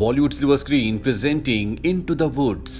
Bollywood silver screen presenting into the woods.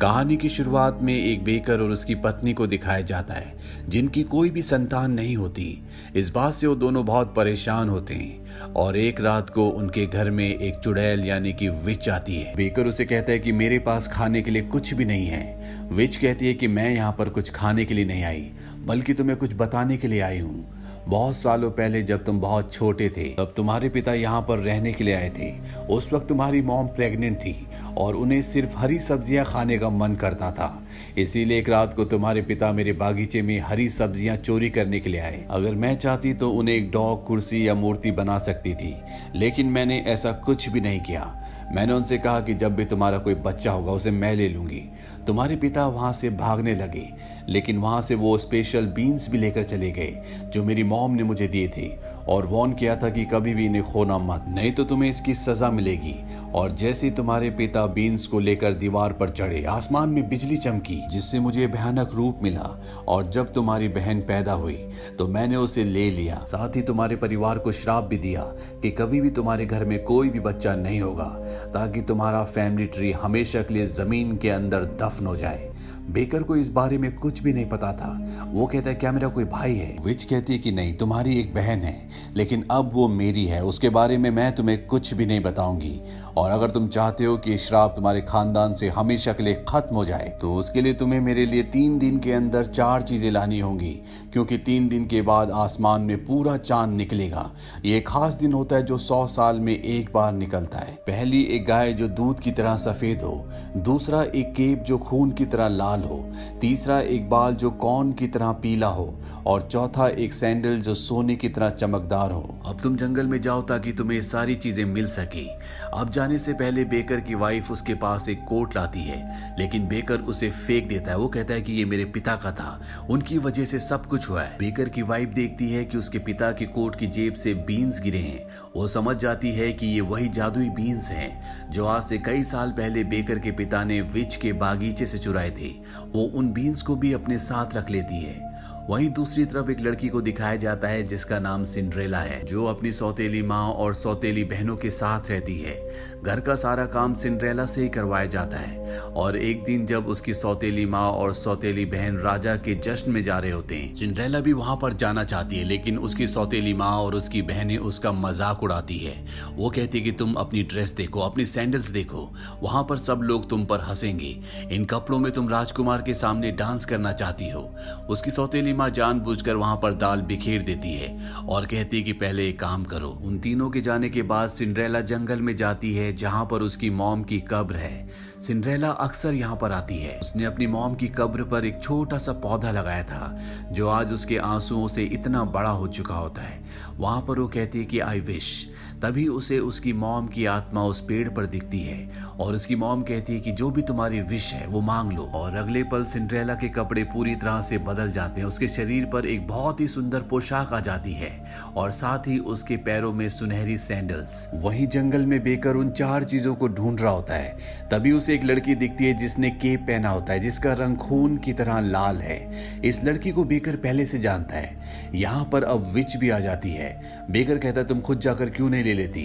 कहानी की शुरुआत में एक बेकर और उसकी पत्नी को दिखाया जाता है जिनकी कोई भी संतान नहीं होती। इस बात से वो दोनों बहुत परेशान होते हैं और एक रात को उनके घर में एक चुड़ैल यानी कि विच आती है। बेकर उसे कहता है कि मेरे पास खाने के लिए कुछ भी नहीं है। विच कहती है कि मैं यहाँ पर कुछ खाने के लिए नहीं आई बल्कि तुम्हें कुछ बताने के लिए आई हूँ। बहुत सालों पहले जब तुम बहुत छोटे थे तब तुम्हारे पिता यहाँ पर रहने के लिए आए थे। उस वक्त तुम्हारी मॉम प्रेग्नेंट थी और उन्हें सिर्फ हरी सब्जियां खाने का मन करता था। इसीलिए एक रात को तुम्हारे पिता मेरे बागीचे में हरी सब्जियां चोरी करने के लिए आए। अगर मैं चाहती तो उन्हें एक डॉग, कुर्सी या मूर्ति बना सकती थी, लेकिन मैंने ऐसा कुछ भी नहीं किया। मैंने उनसे कहा कि जब भी तुम्हारा कोई बच्चा होगा उसे मैं ले लूंगी। तुम्हारे पिता वहां से भागने लगे, लेकिन वहां से वो स्पेशल बीन्स भी लेकर चले गए जो मेरी मॉम ने मुझे दिए थे और वार्न किया था कि कभी भी इन्हें खोना मत, नहीं तो तुम्हें इसकी सजा मिलेगी। और जैसे ही तुम्हारे पिता बीन्स को लेकर दीवार पर चढ़े, आसमान में बिजली चमकी जिससे मुझे भयानक रूप मिला। और जब तुम्हारी बहन पैदा हुई तो मैंने उसे ले लिया। साथ ही तुम्हारे परिवार को श्राप भी दिया कि कभी भी तुम्हारे घर में कोई भी बच्चा नहीं होगा, ताकि तुम्हारा फैमिली ट्री हमेशा के लिए जमीन के अंदर दफन हो जाए। बेकर को इस बारे में कुछ भी नहीं पता था। वो कहता है क्या मेरा कोई भाई है? विच कहती है कि नहीं, तुम्हारी एक बहन है, लेकिन अब वो मेरी है। उसके बारे में मैं तुम्हें कुछ भी नहीं बताऊंगी। और अगर तुम चाहते हो कि श्राप तुम्हारे खानदान से हमेशा के लिए खत्म हो जाए तो उसके लिए तुम्हें मेरे लिए 3 दिन के अंदर 4 चीजें लानी होंगी, क्योंकि 3 दिन के बाद आसमान में पूरा चांद निकलेगा। ये खास दिन होता है जो 100 साल में एक बार निकलता है। पहली, एक गाय जो दूध की तरह सफेद हो। दूसरा, एक केप जो खून की तरह लाल हो। तीसरा, एक बाल जो कॉर्न की तरह पीला हो। और चौथा, एक सैंडल जो सोने की तरह चमकदार हो। अब तुम जंगल में जाओ ताकि तुम्हें ये सारी चीजें मिल सके। अब जाने से पहले बेकर की वाइफ उसके पास एक कोट लाती है, लेकिन बेकर उसे फेंक देता है। वो कहता है कि ये मेरे पिता का था, उनकी वजह से सब कुछ हुआ है। बेकर की वाइफ देखती है कि उसके पिता की कोट की जेब से बीन्स गिरे हैं। वो समझ जाती है कि ये वही जादुई बीन्स हैं जो आज से कई साल पहले बेकर के पिता ने विच के बागीचे से चुराए थे। वो उन बीन्स को भी अपने साथ रख लेती है। वहीं दूसरी तरफ एक लड़की को दिखाया जाता है जिसका नाम सिंड्रेला है, जो अपनी सौतेली माँ और सौतेली बहनों के साथ रहती है। घर का सारा काम सिंड्रेला से ही करवाया जाता है। और एक दिन जब उसकी सौतेली माँ और सौतेली बहन राजा के जश्न में जा रहे होते हैं, सिंड्रेला भी वहां पर जाना चाहती है, लेकिन उसकी सौतेली माँ और उसकी बहनें उसका मजाक उड़ाती है। वो कहती है कि तुम अपनी ड्रेस देखो, अपनी सैंडल्स देखो, वहां पर सब लोग तुम पर हंसेंगे। इन कपड़ों में तुम राजकुमार के सामने डांस करना चाहती हो। उसकी सौतेली माँ जानबूझकर वहां पर दाल बिखेर देती है और कहती है कि पहले एक काम करो। उन तीनों के जाने के बाद सिंड्रेला जंगल में जाती है जहां पर उसकी मॉम की कब्र है। सिंड्रेला अक्सर यहाँ पर आती है। उसने अपनी मॉम की कब्र पर एक छोटा सा पौधा लगाया था जो आज उसके आंसुओं से इतना बड़ा हो चुका होता है। वहां पर वो कहती है कि आई विश। तभी उसे उसकी मॉम की आत्मा उस पेड़ पर दिखती है और उसकी मॉम कहती है कि जो भी तुम्हारी विश है वो मांग लो। और अगले पल सिंड्रेला के कपड़े पूरी तरह से बदल जाते हैं। उसके शरीर पर एक बहुत ही सुंदर पोशाक आ जाती है और साथ ही उसके पैरों में सुनहरी सैंडल्स। वहीं जंगल में बेकर उन 4 चीजों को ढूंढ रहा होता है। तभी उसे एक लड़की दिखती है जिसने केप पहना होता है जिसका रंग खून की तरह लाल है। इस लड़की को बेकर पहले से जानता है। यहाँ पर अब विच भी आ जाती है। बेकर कहता है तुम खुद जाकर क्यों नहीं ले लेती?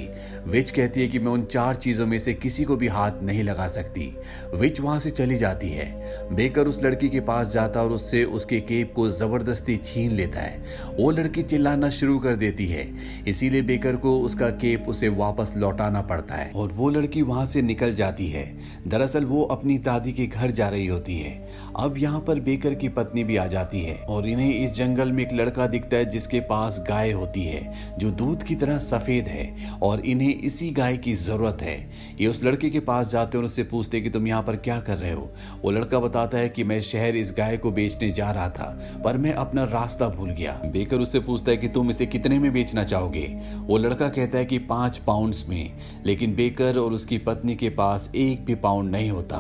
विच कहती है कि मैं उन 4 चीजों में से किसी को भी हाथ नहीं लगा सकती। विच वहां से चली जाती है। बेकर उस लड़की के पास जाता और उससे उसके केप को जबरदस्ती छीन लेता है। वो लड़की चिल्लाना शुरू कर देती है, इसीलिए बेकर को उसका केप उसे वापस लौटाना पड़ता है और वो लड़की वहां से निकल जाती है। दरअसल वो अपनी दादी के घर जा रही होती है। अब यहाँ पर बेकर की पत्नी भी आ जाती है और इन्हें इस जंगल में एक लड़का दिखता है जिसके पास गाय होती है जो दूध की तरह सफेद है और इन्हें इसी गाय की जरूरत है। ये उस लड़के के पास जाते हैं और उससे पूछते कि तुम यहाँ पर क्या कर रहे हो? वो लड़का बताता है कि मैं शहर इस गाय को बेचने जा रहा था पर मैं अपना रास्ता भूल गया। बेकर उससे पूछता है कि तुम इसे कितने में बेचना चाहोगे? वो लड़का कहता है कि 5 पाउंड्स में, लेकिन बेकर और उसकी पत्नी के पास एक भी पाउंड नहीं होता।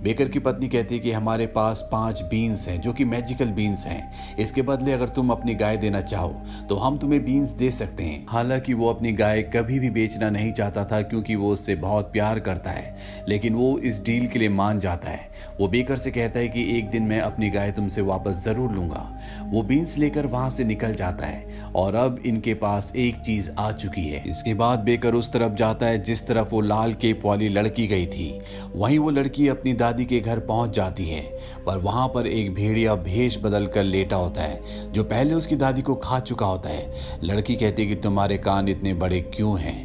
बेकर की पत्नी कहती है कि हमारे पास 5 बीन्स हैं जो कि मैजिकल बीन्स हैं। इसके बदले अगर तुम अपनी गाय देना चाहो तो हम तुम्हें बीन्स दे सकते हैं। हालांकि वो अपनी गाय कभी भी बेचना नहीं चाहता था क्योंकि वो उससे बहुत प्यार करता है, लेकिन वो इस डील के लिए मान जाता है। वो बेकर से कहता है कि एक दिन मैं अपनी गाय तुमसे वापस जरूर लूंगा। वो बीन्स लेकर वहां से निकल जाता है और अब इनके पास एक चीज आ चुकी है। इसके बाद बेकर उस तरफ जाता है जिस तरफ वो लाल केप वाली लड़की गई थी। वहीं वो लड़की अपनी दादी के घर पहुंच जाती है, पर वहां पर एक भेड़िया भेष बदल कर लेटा होता है जो पहले उसकी दादी को खा चुका होता है। लड़की कहती है कि तुम्हारे कान इतने बड़े क्यों हैं।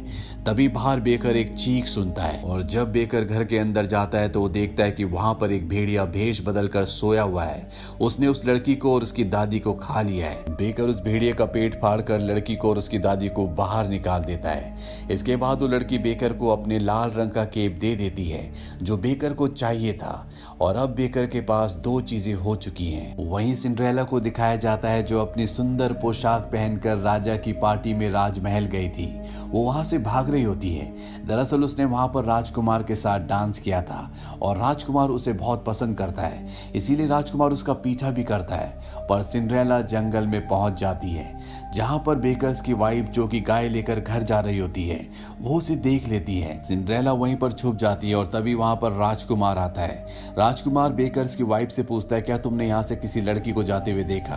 तभी बाहर बेकर एक चीख सुनता है और जब बेकर घर के अंदर जाता है तो वो देखता है कि वहां पर एक भेड़िया भेष बदल कर सोया हुआ है। उसने उस लड़की को और उसकी दादी को खा लिया है। बेकर उस भेड़िए का पेट फाड़कर लड़की को और उसकी दादी को बाहर निकाल देता है। इसके बाद वो लड़की बेकर को अपने लाल रंग का केप दे देती है जो बेकर को चाहिए था और अब बेकर के पास दो चीजें हो चुकी हैं। वहीं सिंड्रेला को दिखाया जाता है जो अपनी सुंदर पोशाक पहनकर राजा की पार्टी में राजमहल गई थी। वो वहां से भाग रही होती है। दरअसल उसने वहां पर राजकुमार के साथ डांस किया था और राजकुमार उसे बहुत पसंद करता है, इसीलिए राजकुमार उसका पीछा भी करता है। पर सिंड्रेला जंगल में पहुंच जाती है जहां पर बेकर्स की वाइफ जो कि गाय लेकर घर जा रही होती है वो उसे देख लेती है। सिंड्रेला वहीं पर छुप जाती है और तभी वहां पर राजकुमार आता है। राजकुमार बेकर्स की वाइफ से पूछता है क्या तुमने यहाँ से किसी लड़की को जाते हुए देखा।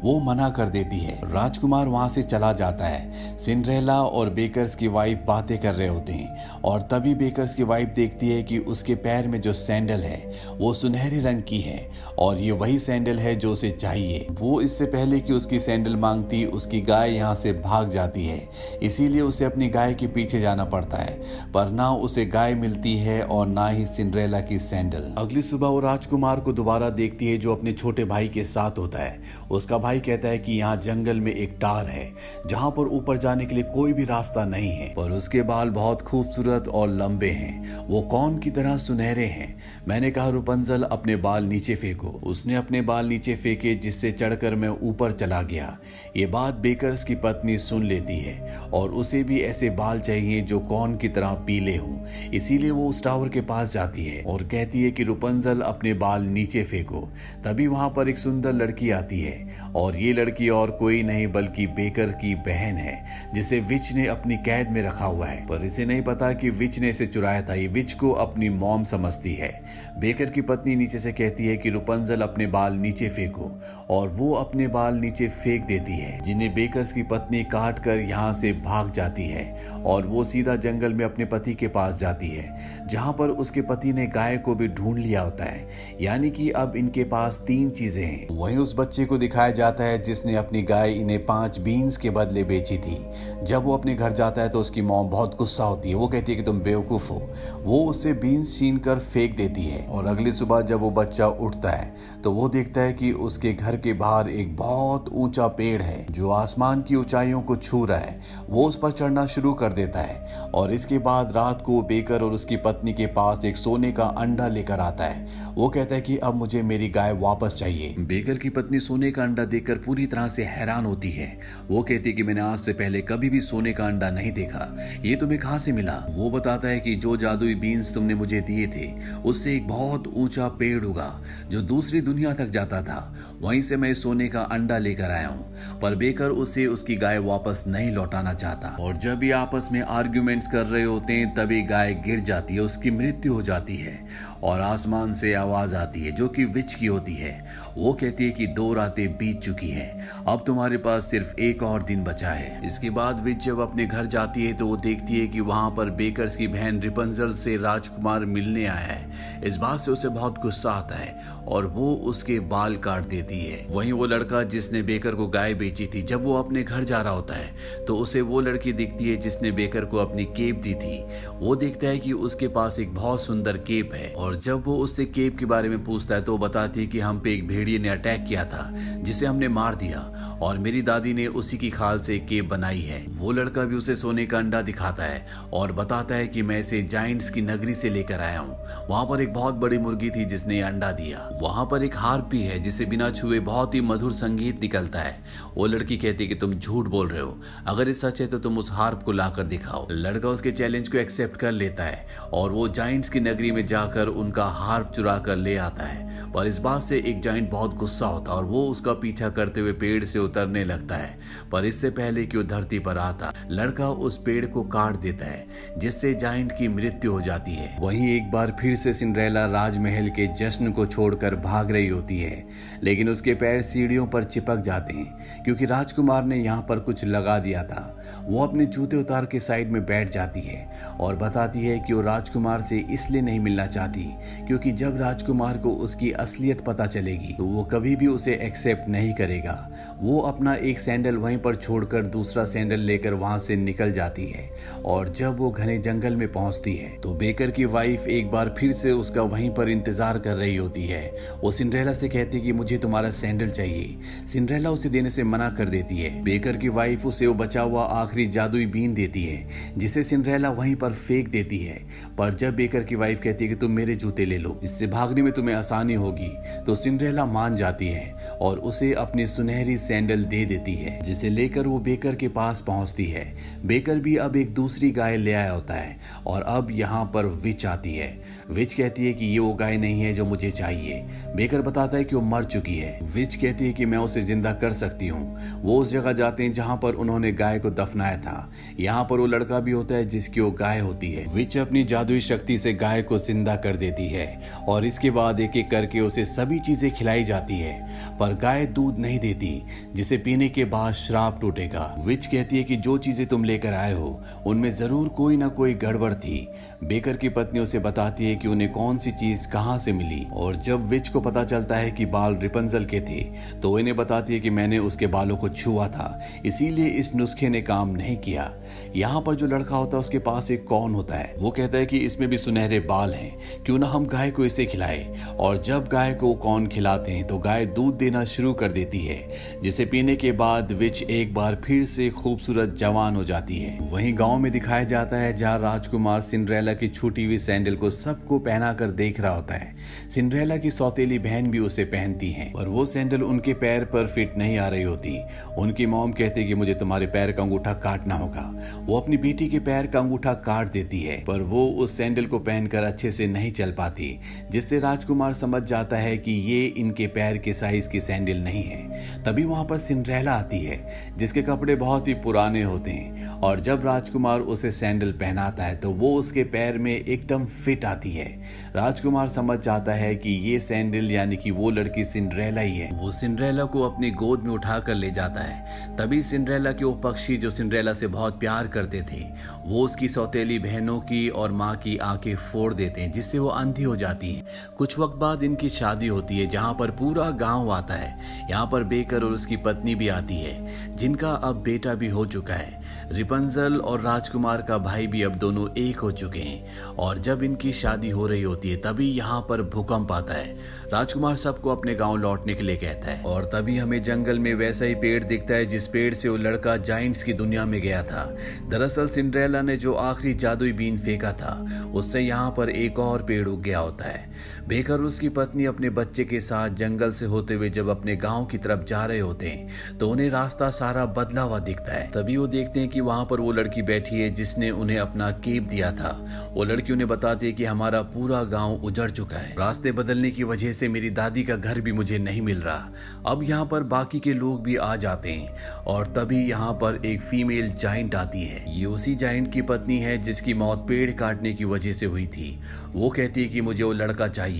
वो मना कर देती है। राजकुमार वहां से चला जाता है। सिंड्रेला और बेकर्स की वाइफ बातें कर रहे होते हैं और तभी बेकर्स की वाइफ देखती है कि उसके पैर में जो सैंडल है वो सुनहरे रंग की है और ये वही सैंडल है जो उसे चाहिए। वो इससे पहले कि उसकी सैंडल मांगती उसकी गाय यहाँ से भाग जाती है, इसीलिए उसे अपनी गाय के पीछे जाना पड़ता है। पर ना उसे गाय मिलती है और ना ही सिंड्रेला की सैंडल। अगली सुबह वो राजकुमार को दोबारा देखती है जो अपने छोटे भाई के साथ होता है। उसका भाई कहता है कि यहाँ जंगल में एक टार है जहाँ पर ऊपर जाने के लिए कोई भी रास्ता नहीं है, पर उसके बाल बहुत खूबसूरत और लंबे हैं। वो कौन की तरह सुनहरे हैं। मैंने कहा रुपंजल अपने बाल नीचे फेंको। उसने अपने बाल नीचे फेंके जिससे चढ़कर मैं ऊपर चला गया। ये बात बेकर्स की पत्नी सुन लेती है और उसे भी ऐसे बाल चाहिए जो कौन की तरह पीले हों, इसीलिए वो उस टावर के पास जाती है और कहती है कि रुपंजल अपने बाल नीचे फेंको। तभी वहां पर एक सुंदर लड़की आती है और ये लड़की और कोई नहीं बल्कि बेकर की बहन है जिसे विच ने अपनी कैद में रखा हुआ है, पर इसे नहीं पता कि विच ने इसे चुराया था। ये विच को अपनी मॉम समझती है। बेकर की पत्नी नीचे से कहती है कि रुपंजल अपने बाल नीचे फेंको और वो अपने बाल नीचे फेंक देती है, जिन्हें बेकर्स की पत्नी काट कर यहाँ से भाग जाती है और वो सीधा जंगल में अपने पति के पास जाती है जहाँ पर उसके पति ने गाय को भी ढूंढ लिया होता है। यानी कि अब इनके पास 3 चीजें हैं। वहीं उस बच्चे को दिखाया जाता है जिसने अपनी गाय इन्हें 5 बीन्स के बदले बेची थी। जब वो अपने घर जाता है तो उसकी मॉम बहुत गुस्सा होती है। वो कहती है कि तुम बेवकूफ हो। वो उससे बीन्स छीन कर फेंक देती है और अगली सुबह जब वो बच्चा उठता है तो वो देखता है कि उसके घर के बाहर एक बहुत ऊंचा पेड़ है जो आसमान की ऊंचाइयों को छू रहा है। वो उस पर चढ़ना शुरू कर देता है और इसके बाद रात को बेकर और उसकी पत्नी के पास एक सोने का अंडा लेकर आता है। वो कहता है कि अब मुझे मेरी गाय वापस चाहिए। बेकर की पत्नी सोने का अंडा देखकर पूरी तरह से हैरान होती है। वो कहती है कि मैंने आज से पहले कभी भी सोने का अंडा नहीं देखा, ये तुम्हें कहां से मिला। वो बताता है कि जो जादुई बीन्स तुमने मुझे दिए थे उससे एक बहुत ऊंचा पेड़ उगा जो दूसरी दुनिया तक जाता था, वहीं से मैं सोने का अंडा लेकर आया हूँ। पर बेकर उसे उसकी गाय वापस नहीं लौटाना चाहता और जब ये आपस में आर्ग्यूमेंट्स कर रहे होते हैं तभी गाय गिर जाती है, उसकी मृत्यु हो जाती है और आसमान से आवाज आती है जो कि विच की होती है। वो कहती है कि 2 रातें बीत चुकी हैं, अब तुम्हारे पास सिर्फ एक और दिन बचा है। इसके बाद विच जब अपने घर जाती है तो वो देखती है कि वहां पर बेकर्स की बहन रिपंजल से राजकुमार मिलने आया है। इस बात से उसे बहुत गुस्सा आता है और वो उसके बाल काट देती है। वहीं वो लड़का जिसने बेकर को गाय बेची थी, जब वो अपने घर जा रहा होता है तो उसे वो लड़की दिखती है जिसने बेकर को अपनी केप दी थी। वो देखता है कि उसके पास एक बहुत सुंदर केप है और जब वो उससे केप के बारे में पूछता है तो वो बताती है कि हम पे एक भेड़िए ने अटैक किया था जिसे हमने मार दिया और मेरी दादी ने उसी की खाल से केप बनाई है। वो लड़का भी उसे सोने का अंडा दिखाता है और बताता है कि मैं इसे जाइंट्स की नगरी से लेकर आया हूँ। वहां पर एक बहुत बड़ी मुर्गी थी जिसने अंडा दिया। वहां पर एक हार्पी है जिसे बिना छुए बहुत ही मधुर संगीत निकलता है। वो लड़की कहती है कि तुम झूठ बोल रहे हो, अगर ये सच है तो तुम उस हार्प को लाकर दिखाओ। लड़का उसके चैलेंज को एक्सेप्ट कर लेता है और वो जाइंट्स की नगरी में जाकर उनका हार्प चुरा कर ले आता है। पर इस बात से एक जाइंट बहुत गुस्सा होता है और वो उसका पीछा करते हुए पेड़ से उतरने लगता है। पर इससे पहले कि वो धरती पर आता, लड़का उस पेड़ को काट देता है, जिससे जाइंट की मृत्यु हो जाती है। वहीं एक बार फिर से सिंड्रेला राजमहल के जश्न को छोड़कर भाग रही होती है, लेकिन उसके पैर सीढ़ियों पर चिपक जाते हैं क्योंकि राजकुमार ने यहाँ पर कुछ लगा दिया था। वो अपने जूते उतार के साइड में बैठ जाती है और बताती है कि वो राजकुमार से इसलिए नहीं मिलना चाहती क्योंकि जब राजकुमार को उसकी असलियत पता चलेगी तो वो कभी भी उसे एक्सेप्ट नहीं करेगा। वो अपना एक सैंडल वहीं पर छोड़कर दूसरा सैंडल लेकर वहां से निकल जाती है और जब वो घने जंगल में पहुंचती है तो बेकर की वाइफ एक बार फिर से उसका वहीं पर इंतजार कर रही होती है। वो सिंड्रेला से कहती है कि मुझे तुम्हारा सैंडल चाहिए। सिंड्रेला उसे देने से मना कर देती है। बेकर की वाइफ उसे वो बचा हुआ आखिरी जादुई बीन देती है जिसे सिंड्रेला वहीं पर फेंक देती है। पर जब बेकर की वाइफ कहती है कि तुम मेरे जूते ले लो, इससे भागने में तुम्हें आसानी होगी, तो सिंड्रेला मान जाती है और उसे अपनी सुनहरी सैंडल दे देती है, जिसे लेकर वो बेकर के पास पहुंचती है। बेकर भी अब एक दूसरी गाय ले आया होता है और अब यहाँ पर विच आती है। विच कहती है कि ये वो गाय नहीं है जो मुझे चाहिए। बेकर बताता है कि वो मर चुकी है। विच कहती है कि मैं उसे जिंदा कर सकती हूँ। वो उस जगह जाते हैं जहाँ पर उन्होंने गाय को दफनाया था। यहाँ पर वो लड़का भी होता है जिसकी वो गाय होती है। विच अपनी जादुई शक्ति से गाय को जिंदा कर देती है और इसके बाद एक एक करके उसे सभी चीजें खिलाई जाती है, पर गाय दूध नहीं देती, जिसे पीने के बाद श्राप टूटेगा। विच कहती है कि जो चीजें तुम लेकर आए हो उनमें जरूर कोई ना कोई गड़बड़ थी। बेकर की पत्नी उसे बताती है कि उन्हें कौन सी चीज कहां से मिली और जब विच को पता चलता है कि बाल रिपंजल के थे तो वो इन्हें बताती है कि मैंने उसके बालों को छुआ था, इसीलिए इस नुस्खे ने काम नहीं किया। यहाँ पर जो लड़का होता है उसके पास एक कौन होता है। वो कहता है कि इसमें भी सुनहरे बाल हैं, क्यों ना हम गाय को इसे खिलाएं। और जब गाय को कौन खिलाते हैं तो गाय दूध देना शुरू कर देती है, जिसे पीने के बाद विच एक बार फिर से खूबसूरत जवान हो जाती है। वहीं गांव में दिखाया जाता है जहां राजकुमार सिंड्रेला की छूटी हुई सैंडल को सबको पहना कर देख रहा होता है। सिंड्रेला की सौतेली बहन भी उसे पहनती है और वो सैंडल उनके पैर पर फिट नहीं आ रही होती। उनकी मॉम कहती है कि मुझे तुम्हारे पैर का अंगूठा काटना होगा। वो अपनी बेटी के पैर का अंगूठा काट देती है, पर वो उस सैंडल को पहनकर अच्छे से नहीं चल पाती, जिससे राजकुमार समझ जाता है कि ये इनके पैर के साइज की सैंडल नहीं है। तभी वहां पर सिंड्रेला आती है जिसके कपड़े बहुत ही पुराने होते हैं और जब राजकुमार उसे सैंडल पहनाता है तो वो उसके पैर में एकदम फिट आती है। राजकुमार समझ जाता है कि ये सैंडल यानी कि वो लड़की सिंड्रेला ही है। वो सिंड्रेला को अपनी गोद में उठा कर ले जाता है। तभी सिंड्रेला के वो पक्षी जो सिंड्रेला से बहुत प्यार करते थे वो उसकी सौतेली बहनों की और माँ की आंखें फोड़ देते हैं, जिससे वो अंधी हो जाती हैं। कुछ वक्त बाद इनकी शादी होती है जहाँ पर पूरा गांव आता है। यहाँ पर बेकर और उसकी पत्नी भी आती है जिनका अब बेटा भी हो चुका है। रिपंजल और राजकुमार का भाई भी अब दोनों एक हो चुके हैं और जब इनकी शादी हो रही होती है तभी यहाँ पर भूकंप आता है। राजकुमार सबको अपने गांव लौटने के लिए कहता है और तभी हमें जंगल में वैसा ही पेड़ दिखता है जिस पेड़ से वो लड़का जाइंट्स की दुनिया में गया था। दरअसल सिंड्रेला ने जो आखिरी जादुई बीन फेंका था उससे यहाँ पर एक और पेड़ उग गया होता है। बेकर और उसकी पत्नी अपने बच्चे के साथ जंगल से होते हुए जब अपने गांव की तरफ जा रहे होते हैं तो उन्हें रास्ता सारा बदला हुआ दिखता है। तभी वो देखते हैं कि वहां पर वो लड़की बैठी है जिसने उन्हें अपना केप दिया था। वो लड़की उन्हें बताती है कि हमारा पूरा गांव उजड़ चुका है, रास्ते बदलने की वजह से मेरी दादी का घर भी मुझे नहीं मिल रहा। अब यहाँ पर बाकी के लोग भी आ जाते हैं और तभी यहाँ पर एक फीमेल जाइंट आती है। ये उसी जाइंट की पत्नी है जिसकी मौत पेड़ काटने की वजह से हुई थी। वो कहती है कि मुझे वो लड़का चाहिए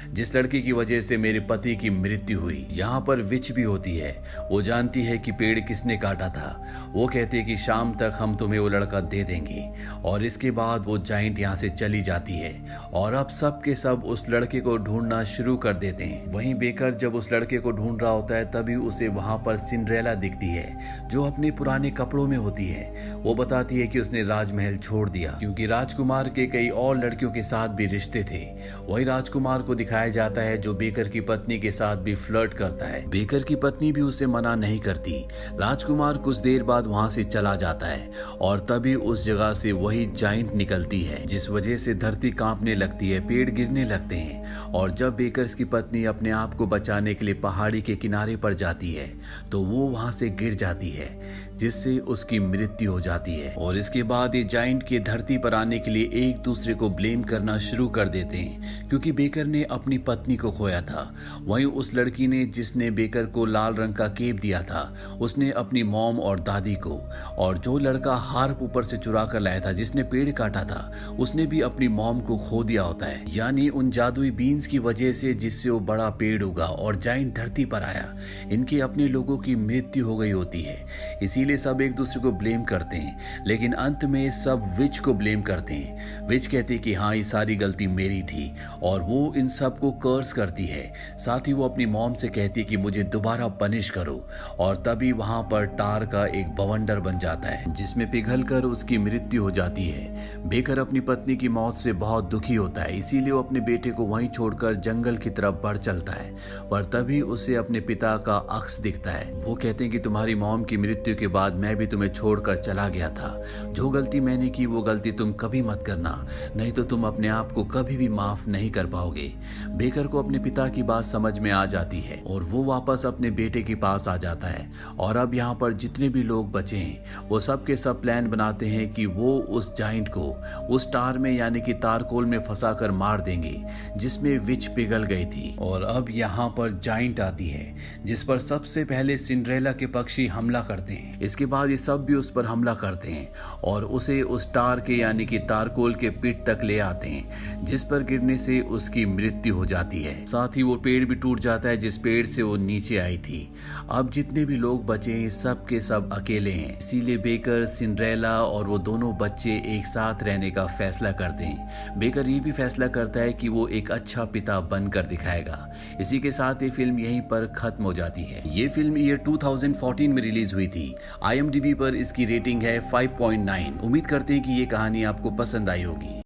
जिस लड़की की वजह से मेरे पति की मृत्यु हुई। यहाँ पर विच भी होती है। वो जानती है कि पेड़ किसने काटा था। वो कहती है कि शाम तक हम तुम्हें वो लड़का दे देंगे और इसके बाद वो जाइंट यहाँ से चली जाती है और अब सब के सब उस लड़के को ढूंढना शुरू कर देते हैं। वहीं बेकर जब उस लड़के को ढूंढ रहा होता है तभी उसे वहां पर सिंड्रेला दिखती है जो अपने पुराने कपड़ों में होती है। वो बताती है कि उसने राजमहल छोड़ दिया क्योंकि राजकुमार के कई और लड़कियों के साथ भी रिश्ते थे। वही राजकुमार को दिखाया जाता है जो बेकर की पत्नी के साथ भी फ्लर्ट करता है। बेकर की पत्नी भी उसे मना नहीं करती। राजकुमार कुछ देर बाद वहां से चला जाता है और तभी उस जगह से वही जाइंट निकलती है जिस वजह से धरती कांपने लगती है, पेड़ गिरने लगते हैं और जब बेकर्स की पत्नी अपने आप को बचाने के लिए पहाड़ी के किनारे पर जाती है तो वो वहां से गिर जाती है। जिससे उसकी मृत्यु हो जाती है। और इसके बाद ये जाइंट के धरती पर आने के लिए एक दूसरे को ब्लेम करना शुरू कर देते हैं, क्योंकि बेकर ने अपनी पत्नी को खोया था। वहीं उस लड़की ने जिसने बेकर को लाल रंग का केप दिया था, उसने अपनी मॉम और दादी को, और जो लड़का हार्प ऊपर से चुरा कर लाया था जिसने पेड़ काटा था, उसने भी अपनी मॉम को खो दिया होता है। यानी उन जादुई बीन्स की वजह से जिससे वो बड़ा पेड़ उगा और जाइंट धरती पर आया, इनके अपने लोगों की मृत्यु हो गई होती है। इसीलिए सब एक दूसरे को ब्लेम करते हैं, लेकिन अंत में सब विच को ब्लेम करते हैं। विच कहती है कि हाँ, ये सारी गलती मेरी थी, और वो इन सब को कर्स करती है। साथ ही वो अपनी मॉम से कहती है कि मुझे दोबारा पनिश करो, और तभी वहां पर टार का एक बवंडर बन जाता है जिसमें पिघलकर उसकी मृत्यु हो जाती है। बेकर अपनी पत्नी की मौत से बहुत दुखी होता है, इसीलिए वो अपने बेटे को वहीं छोड़कर जंगल की तरफ बढ़ चलता है। पर तभी उसे अपने पिता का अक्स दिखता है। वो कहते हैं कि तुम्हारी मॉम की मृत्यु के बाद मैं भी तुम्हें छोड़कर चला गया था। जो गलती मैंने की वो गलती तुम कभी मत करना, नहीं तो तुम अपने आप को कभी भी माफ नहीं कर पाओगे। बेकर को अपने पिता की बात समझ में आ जाती है और वो वापस अपने बेटे के पास आ जाता है। और अब यहाँ पर जितने भी लोग बचे हैं वो सब के सब प्लान बनाते हैं कि वो उस जाइंट को उस टार में यानी कि तारकोल में फंसा कर मार देंगे जिसमें विच पिघल गई थी। और अब यहाँ पर जाइंट आती है जिस पर सबसे पहले सिंड्रेला के पक्षी हमला करते हैं। इसके बाद ये सब भी उस पर हमला करते हैं और उसे उस टार के यानी कि तारकोल के पिट तक ले आते हैं, जिस पर गिरने से उसकी मृत्यु हो जाती है। साथ ही वो पेड़ भी टूट जाता है जिस पेड़ से वो नीचे आई थी। अब जितने भी लोग बचे हैं सब के सब अकेले हैं, इसीलिए बेकर, सिंड्रेला और वो दोनों बच्चे एक साथ रहने का फैसला करते हैं। बेकर ये भी फैसला करता है कि वो एक अच्छा पिता बनकर दिखाएगा। इसी के साथ ये फिल्म यहीं पर खत्म हो जाती है। ये फिल्म ईयर 2014 में रिलीज हुई थी। IMDb पर इसकी रेटिंग है 5.9। उम्मीद करते हैं कि ये कहानी आपको पसंद आई होगी।